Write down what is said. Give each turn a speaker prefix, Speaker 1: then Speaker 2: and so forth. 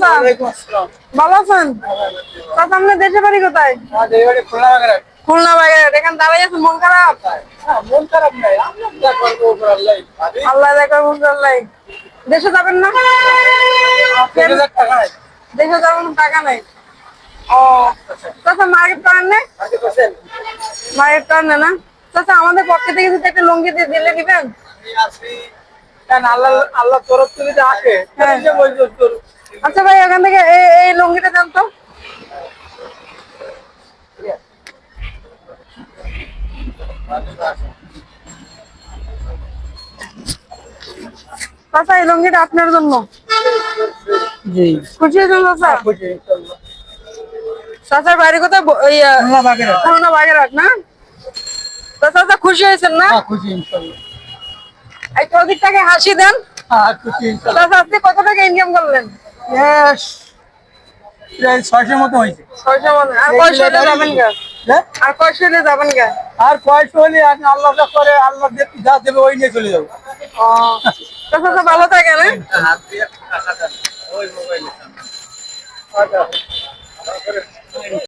Speaker 1: চাচা, ভালো আছেন? চাচা আপনার দেশের বাড়ি কোথায়? খুলনা বাগেরহাট। এখানে দাঁড়িয়ে আছেন, মন খারাপ?
Speaker 2: মন খারাপ নাই,
Speaker 1: আল্লাহ দেখা আল্লাহ। দেশে যাবেন না? দেশে যাবেন, টাকা নাই। ও চাচা, মার্কেট করেন না? মার্কেট করেন না? চাচা, আমাদের পক্ষে থেকে যদি একটা লুঙ্গি দিয়ে দিলে দিবেন?
Speaker 2: আল্লাহ তরফ থেকে যে আসে।
Speaker 1: আচ্ছা ভাই, ওখান থেকে এই লুঙ্গিটা দেন তো। চাচা, এই লুঙ্গিটা আপনার জন্য।
Speaker 2: জি,
Speaker 1: খুশি হয়েছেন চাচা? চাচার বাড়ি কোথায়? খুলনা বাগেরহাট না? তো চাচা, খুশি হয়েছেন না?
Speaker 2: খুশি ইনশাআল্লাহ।
Speaker 1: একটু অধিক টাকা হাসি দেন।
Speaker 2: খুশি ইনশাআল্লাহ।
Speaker 1: চাচা, আপনি কত টাকা ইনকাম করলেন?
Speaker 2: প্রায় 600 মতো হয়েছে।
Speaker 1: 600 মানে? আর কয়শো হলে যাবেন গা? আর কয়শো হলে যাবেন গা?
Speaker 2: আর কয়শো হলে আল্লাহ যা করে, আল্লাহ যা দেবে ওই নিয়ে চলে যাবো।
Speaker 1: ও চাচা, ভালো থাকেন।
Speaker 2: হাত দিয়ে টাকা দেন ওই মোবাইলে।